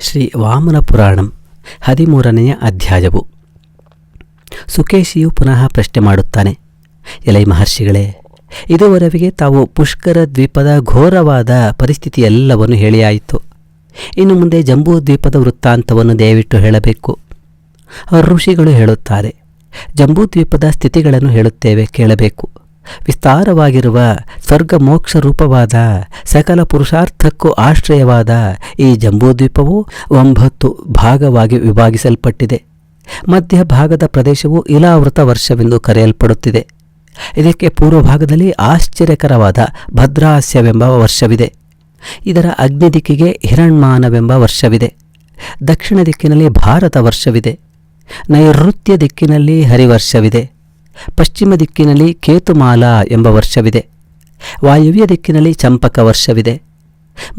ಶ್ರೀ ವಾಮನ ಪುರಾಣಂ 13ನೆಯ ಅಧ್ಯಾಯವು. ಸುಕೇಶಿಯು ಪುನಃ ಪ್ರಶ್ನೆ ಮಾಡುತ್ತಾನೆ. ಎಲೈ ಮಹರ್ಷಿಗಳೇ, ಇದುವರೆಗೆ ತಾವು ಪುಷ್ಕರ ದ್ವೀಪದ ಘೋರವಾದ ಪರಿಸ್ಥಿತಿಯೆಲ್ಲವನ್ನು ಹೇಳಿಯಾಯಿತು. ಇನ್ನು ಮುಂದೆ ಜಂಬೂ ದ್ವೀಪದ ವೃತ್ತಾಂತವನ್ನು ದಯವಿಟ್ಟು ಹೇಳಬೇಕು. ಋಷಿಗಳು ಹೇಳುತ್ತಾರೆ, ಜಂಬೂ ದ್ವೀಪದ ಸ್ಥಿತಿಗಳನ್ನು ಹೇಳುತ್ತೇವೆ, ಕೇಳಬೇಕು. ವಿಸ್ತಾರವಾಗಿರುವ ಸ್ವರ್ಗ ಮೋಕ್ಷ ರೂಪವಾದ ಸಕಲ ಪುರುಷಾರ್ಥಕ್ಕೂ ಆಶ್ರಯವಾದ ಈ ಜಂಬೂದ್ವೀಪವು 9 ಭಾಗವಾಗಿ ವಿಭಾಗಿಸಲ್ಪಟ್ಟಿದೆ. ಮಧ್ಯಭಾಗದ ಪ್ರದೇಶವು ಇಲಾವೃತ ವರ್ಷವೆಂದು ಕರೆಯಲ್ಪಡುತ್ತಿದೆ. ಇದಕ್ಕೆ ಪೂರ್ವಭಾಗದಲ್ಲಿ ಆಶ್ಚರ್ಯಕರವಾದ ಭದ್ರಾಸ್ಯವೆಂಬ ವರ್ಷವಿದೆ. ಇದರ ಅಗ್ನಿ ದಿಕ್ಕಿಗೆ ಹಿರಣ್ಮಾನವೆಂಬ ವರ್ಷವಿದೆ. ದಕ್ಷಿಣ ದಿಕ್ಕಿನಲ್ಲಿ ಭಾರತ ವರ್ಷವಿದೆ. ನೈಋತ್ಯ ದಿಕ್ಕಿನಲ್ಲಿ ಹರಿವರ್ಷವಿದೆ. ಪಶ್ಚಿಮ ದಿಕ್ಕಿನಲ್ಲಿ ಕೇತುಮಾಲ ಎಂಬ ವರ್ಷವಿದೆ. ವಾಯುವ್ಯ ದಿಕ್ಕಿನಲ್ಲಿ ಚಂಪಕ ವರ್ಷವಿದೆ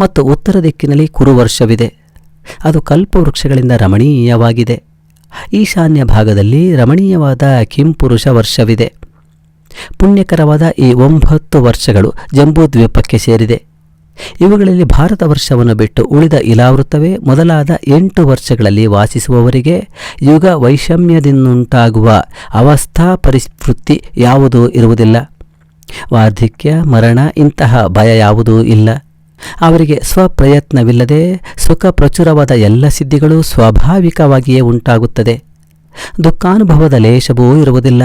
ಮತ್ತು ಉತ್ತರ ದಿಕ್ಕಿನಲ್ಲಿ ಕುರುವರ್ಷವಿದೆ. ಅದು ಕಲ್ಪವೃಕ್ಷಗಳಿಂದ ರಮಣೀಯವಾಗಿದೆ. ಈಶಾನ್ಯ ಭಾಗದಲ್ಲಿ ರಮಣೀಯವಾದ ಕಿಂಪುರುಷ ವರ್ಷವಿದೆ. ಪುಣ್ಯಕರವಾದ ಈ 9 ವರ್ಷಗಳು ಜಂಬೂದ್ವೀಪಕ್ಕೆ ಸೇರಿದೆ. ಇವುಗಳಲ್ಲಿ ಭಾರತ ವರ್ಷವನ್ನು ಬಿಟ್ಟು ಉಳಿದ ಇಲಾವೃತವೇ ಮೊದಲಾದ 8 ವರ್ಷಗಳಲ್ಲಿ ವಾಸಿಸುವವರಿಗೆ ಯುಗ ವೈಷಮ್ಯದಿಂದುಂಟಾಗುವ ಅವಸ್ಥಾ ಪರಿಸ್ಫೃತಿ ಯಾವುದೂ ಇರುವುದಿಲ್ಲ. ವಾರ್ಧಕ್ಯ, ಮರಣ ಇಂತಹ ಭಯ ಯಾವುದೂ ಇಲ್ಲ. ಅವರಿಗೆ ಸ್ವಪ್ರಯತ್ನವಿಲ್ಲದೆ ಸುಖ ಪ್ರಚುರವಾದ ಎಲ್ಲ ಸಿದ್ಧಿಗಳು ಸ್ವಾಭಾವಿಕವಾಗಿಯೇ ಉಂಟಾಗುತ್ತದೆ. ದುಃಖಾನುಭವದ ಲೇಷವೂ ಇರುವುದಿಲ್ಲ.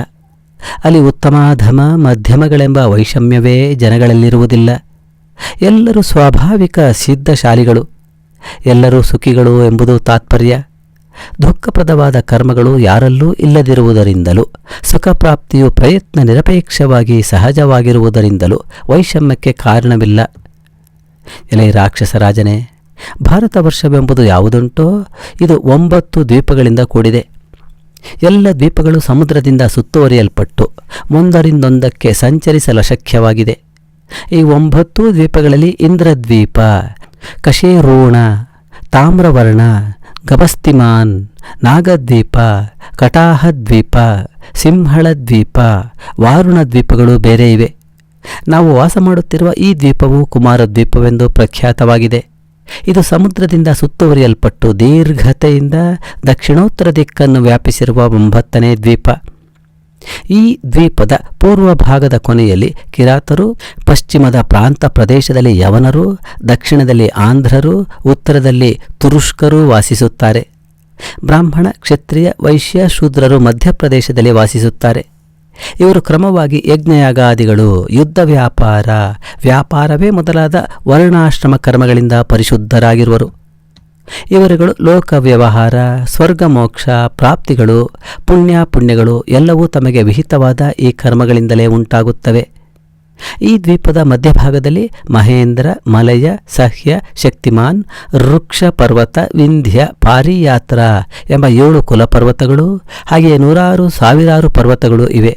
ಅಲ್ಲಿ ಉತ್ತಮಾಧಮ ಮಧ್ಯಮಗಳೆಂಬ ವೈಷಮ್ಯವೇ ಜನಗಳಲ್ಲಿರುವುದಿಲ್ಲ. ಎಲ್ಲರೂ ಸ್ವಾಭಾವಿಕ ಸಿದ್ಧಶಾಲಿಗಳು, ಎಲ್ಲರೂ ಸುಖಿಗಳು ಎಂಬುದು ತಾತ್ಪರ್ಯ. ದುಃಖಪ್ರದವಾದ ಕರ್ಮಗಳು ಯಾರಲ್ಲೂ ಇಲ್ಲದಿರುವುದರಿಂದಲೂ ಸುಖಪ್ರಾಪ್ತಿಯು ಪ್ರಯತ್ನ ನಿರಪೇಕ್ಷವಾಗಿ ಸಹಜವಾಗಿರುವುದರಿಂದಲೂ ವೈಷಮ್ಯಕ್ಕೆ ಕಾರಣವಿಲ್ಲ. ಎಲೈ ರಾಕ್ಷಸರಾಜನೇ, ಭಾರತ ವರ್ಷವೆಂಬುದು ಯಾವುದುಂಟೋ ಇದು 9 ದ್ವೀಪಗಳಿಂದ ಕೂಡಿದೆ. ಎಲ್ಲ ದ್ವೀಪಗಳು ಸಮುದ್ರದಿಂದ ಸುತ್ತುವರಿಯಲ್ಪಟ್ಟು ಒಂದರಿಂದೊಂದಕ್ಕೆ ಸಂಚರಿಸಲು ಅಶಕ್ಯವಾಗಿದೆ. ಈ 9 ದ್ವೀಪಗಳಲ್ಲಿ ಇಂದ್ರದ್ವೀಪ, ಕಶೇರೋಣ, ತಾಮ್ರವರ್ಣ, ಗಬಸ್ತಿಮಾನ್, ನಾಗದ್ವೀಪ, ಕಟಾಹದ್ವೀಪ, ಸಿಂಹಳದ್ವೀಪ, ವಾರುಣದ್ವೀಪಗಳು ಬೇರೆ ಇವೆ. ನಾವು ವಾಸ ಮಾಡುತ್ತಿರುವ ಈ ದ್ವೀಪವು ಕುಮಾರದ್ವೀಪವೆಂದು ಪ್ರಖ್ಯಾತವಾಗಿದೆ. ಇದು ಸಮುದ್ರದಿಂದ ಸುತ್ತುವರಿಯಲ್ಪಟ್ಟು ದೀರ್ಘತೆಯಿಂದ ದಕ್ಷಿಣೋತ್ತರ ದಿಕ್ಕನ್ನು ವ್ಯಾಪಿಸಿರುವ 9ನೇ ದ್ವೀಪ. ಈ ದ್ವೀಪದ ಪೂರ್ವ ಭಾಗದ ಕೊನೆಯಲ್ಲಿ ಕಿರಾತರು, ಪಶ್ಚಿಮದ ಪ್ರಾಂತ ಪ್ರದೇಶದಲ್ಲಿ ಯವನರು, ದಕ್ಷಿಣದಲ್ಲಿ ಆಂಧ್ರರು, ಉತ್ತರದಲ್ಲಿ ತುರುಷ್ಕರು ವಾಸಿಸುತ್ತಾರೆ. ಬ್ರಾಹ್ಮಣ, ಕ್ಷತ್ರಿಯ, ವೈಶ್ಯ, ಶೂದ್ರರು ಮಧ್ಯಪ್ರದೇಶದಲ್ಲಿ ವಾಸಿಸುತ್ತಾರೆ. ಇವರು ಕ್ರಮವಾಗಿ ಯಜ್ಞಯಾಗಾದಿಗಳು, ಯುದ್ಧ ವ್ಯಾಪಾರವೇ ಮೊದಲಾದ ವರ್ಣಾಶ್ರಮ ಕರ್ಮಗಳಿಂದ ಪರಿಶುದ್ಧರಾಗಿರುವರು. ಇವರುಗಳು ಲೋಕ ವ್ಯವಹಾರ, ಸ್ವರ್ಗ ಮೋಕ್ಷ ಪ್ರಾಪ್ತಿಗಳು, ಪುಣ್ಯಗಳು ಎಲ್ಲವೂ ತಮಗೆ ವಿಹಿತವಾದ ಈ ಕರ್ಮಗಳಿಂದಲೇ ಉಂಟಾಗುತ್ತವೆ. ಈ ದ್ವೀಪದ ಮಧ್ಯಭಾಗದಲ್ಲಿ ಮಹೇಂದ್ರ, ಮಲಯ, ಸಹ್ಯ, ಶಕ್ತಿಮಾನ್, ವೃಕ್ಷ ಪರ್ವತ, ವಿಂಧ್ಯ, ಪಾರಿಯಾತ್ರ ಎಂಬ 7 ಕುಲಪರ್ವತಗಳು, ಹಾಗೆಯೇ 100,000 ಪರ್ವತಗಳು ಇವೆ.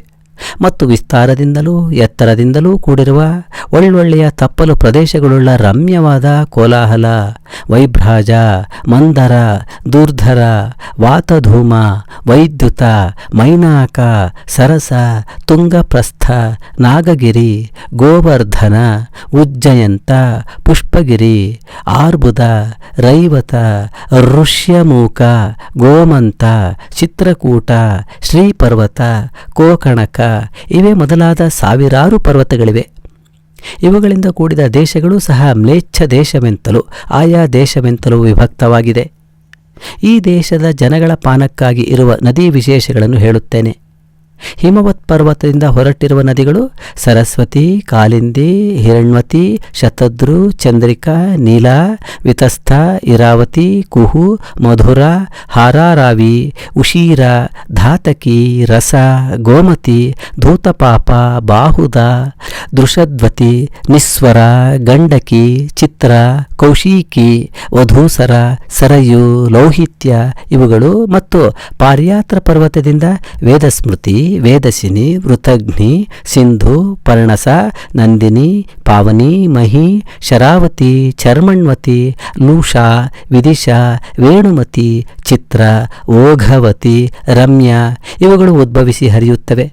ಮತ್ತು ವಿಸ್ತಾರದಿಂದಲೂ ಎತ್ತರದಿಂದಲೂ ಕೂಡಿರುವ ಒಳ್ಳೊಳ್ಳೆಯ ತಪ್ಪಲು ಪ್ರದೇಶಗಳುಳ್ಳ ರಮ್ಯವಾದ ಕೋಲಾಹಲ, ವೈಭ್ರಾಜ, ಮಂದರ, ದುರ್ಧರ, ವಾತಧೂಮ, ವೈದ್ಯುತ, ಮೈನಾಕ, ಸರಸ, ತುಂಗಪ್ರಸ್ಥ, ನಾಗಗಿರಿ, ಗೋವರ್ಧನ, ಉಜ್ಜಯಂತ, ಪುಷ್ಪಗಿರಿ, ಆರ್ಬುದ, ರೈವತ, ಋಷ್ಯಮೂಕ, ಗೋಮಂತ, ಚಿತ್ರಕೂಟ, ಶ್ರೀಪರ್ವತ, ಕೋಕಣಕ ಇವೇ ಮೊದಲಾದ 1000 ಪರ್ವತಗಳಿವೆ. ಇವುಗಳಿಂದ ಕೂಡಿದ ದೇಶಗಳು ಸಹ ಮ್ಲೇಚ್ಛ ದೇಶವೆಂತಲೂ ಆಯಾ ದೇಶವೆಂತಲೂ ವಿಭಕ್ತವಾಗಿದೆ. ಈ ದೇಶದ ಜನಗಳ ಪಾನಕ್ಕಾಗಿ ಇರುವ ನದಿ ವಿಶೇಷಗಳನ್ನು ಹೇಳುತ್ತೇನೆ. ಹಿಮವತ್ ಪರ್ವತದಿಂದ ಹೊರಟಿರುವ ನದಿಗಳು ಸರಸ್ವತಿ, ಕಾಲಿಂದಿ, ಹಿರಣ್ವತಿ, ಶತದ್ರು, ಚಂದ್ರಿಕಾ, ನೀಲಾ, ವಿತಸ್ಥ, ಇರಾವತಿ, ಕುಹು, ಮಧುರ, ಹಾರಾರಾವಿ, ಉಶೀರ, ಧಾತಕಿ, ರಸ, ಗೋಮತಿ, ಧೂತಪಾಪ, ಬಾಹುದ, ದೃಷದ್ವತಿ, ನಿಸ್ವರ, ಗಂಡಕಿ, ಚಿತ್ರ, ಕೌಶಿಕಿ, ವಧೂಸರ, ಸರಯು, ಲೌಹಿತ್ಯ ಇವುಗಳು. ಮತ್ತು ಪಾರಿಯಾತ್ರ ಪರ್ವತದಿಂದ ವೇದಸ್ಮೃತಿ, ವೇದಸಿನಿ, ವೃತಗ್ನಿ, ಸಿಂಧು, ಪರ್ಣಸ, ನಂದಿನಿ, ಪಾವನಿ, ಮಹಿ, ಶರಾವತಿ, ಚರ್ಮಣ್ವತಿ, ಲೂಷಾ, ವಿದಿಶಾ, ವೇಣುಮತಿ, ಚಿತ್ರ, ಓಘವತಿ, ರಮ್ಯ ಇವುಗಳು ಉದ್ಭವಿಸಿ ಹರಿಯುತ್ತವೆ.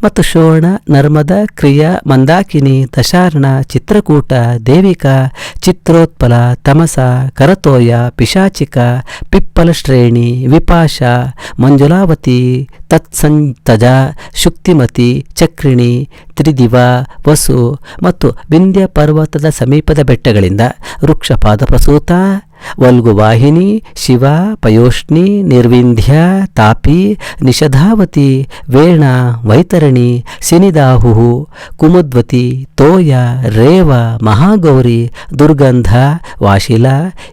ಮತ್ತು ಶೋಣ, ನರ್ಮದ, ಕ್ರಿಯಾ, ಮಂದಾಕಿನಿ, ದಶಾರ್ಣ, ಚಿತ್ರಕೂಟ, ದೇವಿಕಾ, ಚಿತ್ರೋತ್ಪಲ, ತಮಸ, ಕರತೋಯ, ಪಿಶಾಚಿಕ, ಪಿಪ್ಪಲ ಶ್ರೇಣಿ, ವಿಪಾಶ, ಮಂಜುಲಾವತಿ, ತತ್ಸಂತಜ, ಶುಕ್ತಿಮತಿ, ಚಕ್ರಿಣಿ, ತ್ರಿದಿವ, ವಸು ಮತ್ತು ವಿಂಧ್ಯ ಪರ್ವತದ ಸಮೀಪದ ಬೆಟ್ಟಗಳಿಂದ ವೃಕ್ಷಪಾದ ಪ್ರಸೂತ, ವಲ್ಗುವಾಹಿನಿ, ಶಿವ, ಪಯೋಷ್ಣಿ, ನಿರ್ವಿಂಧ್ಯ, ತಾಪಿ, ನಿಷಧಾವತಿ, ವೇಣ, ವೈತರಣಿ, ಸಿನಿದಾಹು, ಕುಮುದ್ವತಿ, ತೋಯ, ರೇವ, ಮಹಾಗೌರಿ, ದುರ್ಗಂಧ, ವಾಶಿಲ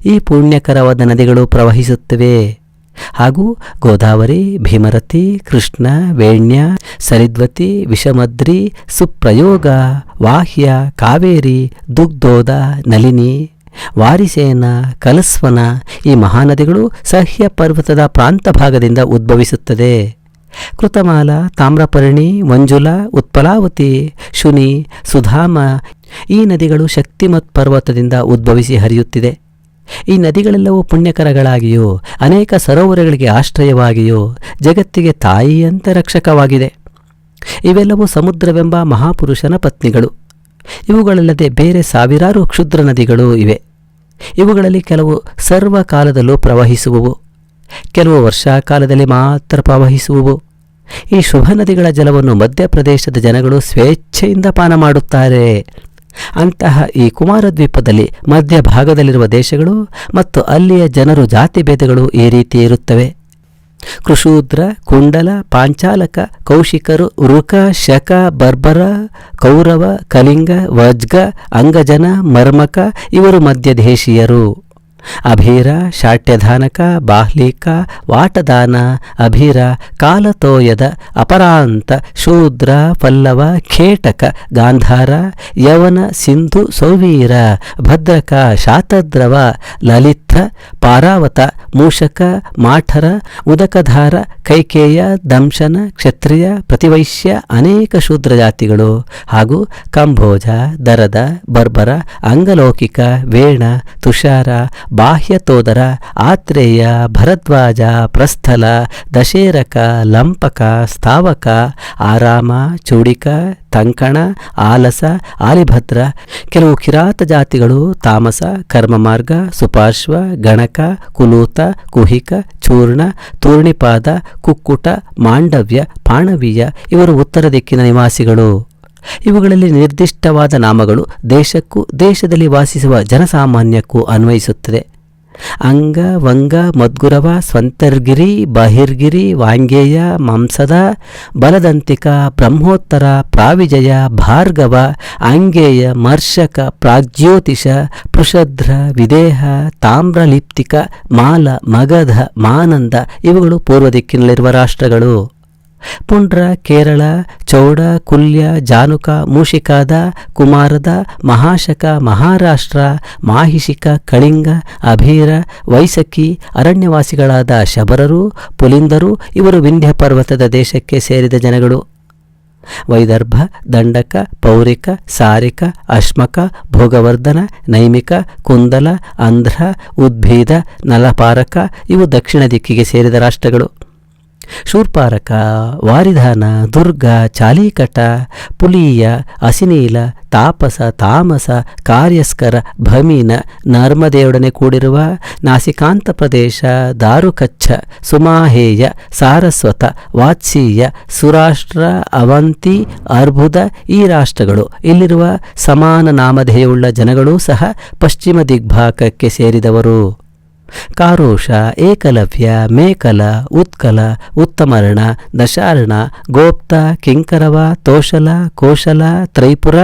ಈ ಪುಣ್ಯಕರವಾದ ನದಿಗಳು ಪ್ರವಹಿಸುತ್ತವೆ. ಹಾಗೂ ಗೋದಾವರಿ, ಭೀಮರತಿ, ಕೃಷ್ಣ, ವೇಣ್ಯ, ಸರಿದ್ವತಿ, ವಿಷಮದ್ರಿ, ಸುಪ್ರಯೋಗ, ವಾಹ್ಯ, ಕಾವೇರಿ, ದುಗ್ಧೋದ, ನಲಿನಿ, ವಾರಿಸೇನ, ಕಲಸ್ವನ ಈ ಮಹಾನದಿಗಳು ಸಹ್ಯ ಪರ್ವತದ ಪ್ರಾಂತ ಭಾಗದಿಂದ ಉದ್ಭವಿಸುತ್ತದೆ. ಕೃತಮಾಲ, ತಾಮ್ರಪರ್ಣಿ, ಮಂಜುಲ, ಉತ್ಪಲಾವತಿ, ಶುನಿ, ಸುಧಾಮ ಈ ನದಿಗಳು ಶಕ್ತಿಮತ್ ಪರ್ವತದಿಂದ ಉದ್ಭವಿಸಿ ಹರಿಯುತ್ತಿದೆ. ಈ ನದಿಗಳೆಲ್ಲವೂ ಪುಣ್ಯಕರಗಳಾಗಿಯೂ ಅನೇಕ ಸರೋವರಗಳಿಗೆ ಆಶ್ರಯವಾಗಿಯೂ ಜಗತ್ತಿಗೆ ತಾಯಿಯಂತೆ ರಕ್ಷಕವಾಗಿದೆ. ಇವೆಲ್ಲವೂ ಸಮುದ್ರವೆಂಬ ಮಹಾಪುರುಷನ ಪತ್ನಿಗಳು. ಇವುಗಳಲ್ಲದೆ ಬೇರೆ ಸಾವಿರಾರು ಕ್ಷುದ್ರ ನದಿಗಳು ಇವೆ. ಇವುಗಳಲ್ಲಿ ಕೆಲವು ಸರ್ವಕಾಲದಲ್ಲೂ ಪ್ರವಹಿಸುವವು, ಕೆಲವು ವರ್ಷಾಕಾಲದಲ್ಲಿ ಮಾತ್ರ ಪ್ರವಹಿಸುವವು. ಈ ಶುಭ ನದಿಗಳ ಜಲವನ್ನು ಮಧ್ಯಪ್ರದೇಶದ ಜನಗಳು ಸ್ವೇಚ್ಛೆಯಿಂದ ಪಾನ ಮಾಡುತ್ತಾರೆ. ಅಂತಹ ಈ ಕುಮಾರದ್ವೀಪದಲ್ಲಿ ಮಧ್ಯಭಾಗದಲ್ಲಿರುವ ದೇಶಗಳು ಮತ್ತು ಅಲ್ಲಿಯ ಜನರು ಜಾತಿ ಭೇದಗಳು ಈ ರೀತಿ ಇರುತ್ತವೆ. ಕೃಷೂದ್ರ, ಕುಂಡಲ, ಪಾಂಚಾಲಕ, ಕೌಶಿಕರು, ಋಕ, ಶಕ, ಬರ್ಬರ, ಕೌರವ, ಕಲಿಂಗ, ವಜ್ಗ, ಅಂಗಜನ, ಮರ್ಮಕ ಇವರು ಮಧ್ಯದೇಶೀಯರು. ಅಭೀರ, ಶಾಟ್ಯಧಾನಕ, ಬಾಹ್ಲಿಕ, ವಾಟದಾನ, ಅಭೀರ, ಕಾಲತೋಯದ, ಅಪರಾಂತ, ಶೂದ್ರ, ಪಲ್ಲವ, ಖೇಟಕ, ಗಾಂಧಾರ, ಯವನ, ಸಿಂಧು, ಸೌವೀರ, ಭದ್ರಕ, ಶಾತದ್ರವ, ಲಲಿತ, ಪಾರಾವತ, ಮೂಷಕ, ಮಾಠರ, ಉದಕಧಾರ, ಕೈಕೇಯ, ದಂಶನ, ಕ್ಷತ್ರಿಯ, ಪ್ರತಿವೈಶ್ಯ ಅನೇಕ ಶೂದ್ರ ಜಾತಿಗಳು ಹಾಗೂ ಕಂಭೋಜ, ದರದ, ಬರ್ಬರ, ಅಂಗಲೌಕಿಕ, ವೇಣ, ತುಷಾರ, ಬಾಹ್ಯತೋದರ, ಆತ್ರೇಯ, ಭರದ್ವಾಜ, ಪ್ರಸ್ಥಲ, ದಶೇರಕ, ಲಂಪಕ, ಸ್ಥಾವಕ, ಆರಾಮ, ಚೂಡಿಕ, ತಂಕಣ, ಆಲಸ, ಆಲಿಭದ್ರ ಕೆಲವು ಕಿರಾತ ಜಾತಿಗಳು ತಾಮಸ, ಕರ್ಮಮಾರ್ಗ, ಸುಪಾರ್ಶ್ವ, ಗಣಕ, ಕುಲೂತ, ಕುಹಿಕ, ಚೂರ್ಣ, ತೂರ್ಣಿಪಾದ, ಕುಕ್ಕುಟ, ಮಾಂಡವ್ಯ, ಪಾಣವೀಯ ಇವರು ಉತ್ತರ ದಿಕ್ಕಿನ ನಿವಾಸಿಗಳು. ಇವುಗಳಲ್ಲಿ ನಿರ್ದಿಷ್ಟವಾದ ನಾಮಗಳು ದೇಶಕ್ಕೂ ದೇಶದಲ್ಲಿ ವಾಸಿಸುವ ಜನಸಾಮಾನ್ಯಕ್ಕೂ ಅನ್ವಯಿಸುತ್ತದೆ. ಅಂಗ, ವಂಗ, ಮದ್ಗುರವ, ಸ್ವಂತರ್ಗಿರಿ, ಬಹಿರ್ಗಿರಿ, ವಾಂಗೇಯ, ಮಾಂಸದ, ಬಲದಂತಿಕ, ಬ್ರಹ್ಮೋತ್ತರ, ಪ್ರಾವಿಜಯ, ಭಾರ್ಗವ, ಅಂಗೇಯ, ಮರ್ಷಕ, ಪ್ರಾಗ್ಜ್ಯೋತಿಷ, ಪೃಷಧ್ರ, ವಿದೇಹ, ತಾಮ್ರಲಿಪ್ತಿಕ, ಮಾಲ, ಮಗಧ, ಮಾನಂದ ಇವುಗಳು ಪೂರ್ವ ದಿಕ್ಕಿನಲ್ಲಿರುವ ರಾಷ್ಟ್ರಗಳು. ಪುಂಡ್ರ, ಕೇರಳ, ಚೌಡ, ಕುಲ್ಯ, ಜಾನುಕ, ಮೂಷಿಕಾದ, ಕುಮಾರದ, ಮಹಾಶಕ, ಮಹಾರಾಷ್ಟ್ರ, ಮಾಹಿಷಿಕ, ಕಳಿಂಗ, ಅಭೀರ, ವೈಸಖಿ ಅರಣ್ಯವಾಸಿಗಳಾದ ಶಬರರು, ಪುಲಿಂದರು ಇವರು ವಿಂಧ್ಯ ಪರ್ವತದ ದೇಶಕ್ಕೆ ಸೇರಿದ ಜನಗಳು. ವೈದರ್ಭ, ದಂಡಕ, ಪೌರಿಕ, ಸಾರಿಕ, ಅಶ್ಮಕ, ಭೋಗವರ್ಧನ, ನೈಮಿಕ, ಕುಂದಲ, ಅಂಧ್ರ, ಉದ್ಭೀದ, ನಲಪಾರಕ ಇವು ದಕ್ಷಿಣ ದಿಕ್ಕಿಗೆ ಸೇರಿದ ರಾಷ್ಟ್ರಗಳು. ಶೂರ್ಪಾರಕ, ವಾರಿಧಾನ, ದುರ್ಗ, ಚಾಲೀಕಟ, ಪುಲೀಯ, ಅಸಿನೀಲ, ತಾಪಸ, ತಾಮಸ, ಕಾರ್ಯಸ್ಕರ, ಭಮೀನ, ನರ್ಮದೆಯೊಡನೆ ಕೂಡಿರುವ ನಾಸಿಕಾಂತ ಪ್ರದೇಶ, ದಾರುಕಚ್ಛ, ಸುಮಾಹೇಯ, ಸಾರಸ್ವತ, ವಾತ್ಸೀಯ, ಸುರಾಷ್ಟ್ರ, ಅವಂತಿ, ಅರ್ಬುದ ಈ ರಾಷ್ಟ್ರಗಳು. ಇಲ್ಲಿರುವ ಸಮಾನ ನಾಮಧೇಯವುಳ್ಳ ಜನಗಳೂ ಸಹ ಪಶ್ಚಿಮ ದಿಗ್ಭಾಗಕ್ಕೆ ಸೇರಿದವರು. ಕಾರೋಷ, ಏಕಲವ್ಯ, ಮೇಕಲ, ಉತ್ಕಲ, ಉತ್ತಮರ್ಣ, ದಶಾರ್ಣ, ಗೋಪ್ತ, ಕಿಂಕರವ, ತೋಷಲ, ಕೋಶಲ, ತ್ರೈಪುರ,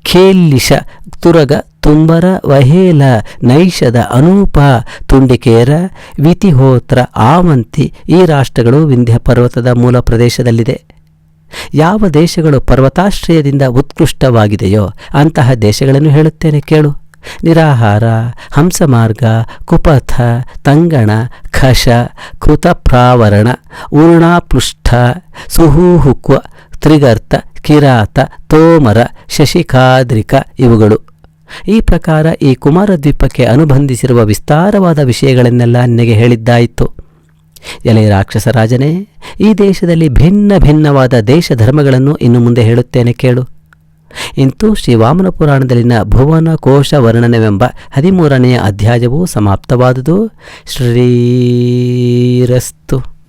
ಖೇಲ್ಲಿಷ, ತುರಗ, ತುಂಬರ, ವಹೇಲ, ನೈಷದ, ಅನೂಪ, ತುಂಡಿಕೇರ, ವಿತಿಹೋತ್ರ, ಆವಂತಿ ಈ ರಾಷ್ಟ್ರಗಳು ವಿಂಧ್ಯ ಪರ್ವತದ ಮೂಲ ಪ್ರದೇಶದಲ್ಲಿದೆ. ಯಾವ ದೇಶಗಳು ಪರ್ವತಾಶ್ರಯದಿಂದ ಉತ್ಕೃಷ್ಟವಾಗಿದೆಯೋ ಅಂತಹ ದೇಶಗಳನ್ನು ಹೇಳುತ್ತೇನೆ ಕೇಳು. ನಿರಾಹಾರ, ಹಂಸಮಾರ್ಗ, ಕುಪಥ, ತಂಗಣ, ಖಶ, ಕೃತಪ್ರಾವರಣ, ಊರ್ಣಾಪೃಷ್ಠ, ಸುಹೂಹುಕ್ವ, ತ್ರಿಗರ್ತ, ಕಿರಾತ, ತೋಮರ, ಶಶಿಖಾದ್ರಿಕ ಇವುಗಳು. ಈ ಪ್ರಕಾರ ಈ ಕುಮಾರದ್ವೀಪಕ್ಕೆ ಅನುಬಂಧಿಸಿರುವ ವಿಸ್ತಾರವಾದ ವಿಷಯಗಳನ್ನೆಲ್ಲ ನಿನಗೆ ಹೇಳಿದ್ದಾಯಿತು. ಎಲೆ ರಾಕ್ಷಸರಾಜನೇ, ಈ ದೇಶದಲ್ಲಿ ಭಿನ್ನ ಭಿನ್ನವಾದ ದೇಶ ಧರ್ಮಗಳನ್ನು ಇನ್ನು ಮುಂದೆ ಹೇಳುತ್ತೇನೆ ಕೇಳು. ಇಂತೂ ಶ್ರೀ ವಾಮನ ಪುರಾಣದಲ್ಲಿನ ಭುವನ ಕೋಶ ವರ್ಣನವೆಂಬ 13ನೆಯ ಅಧ್ಯಾಯವೂ ಸಮಾಪ್ತವಾದುದು. ಶ್ರೀರಸ್ತು.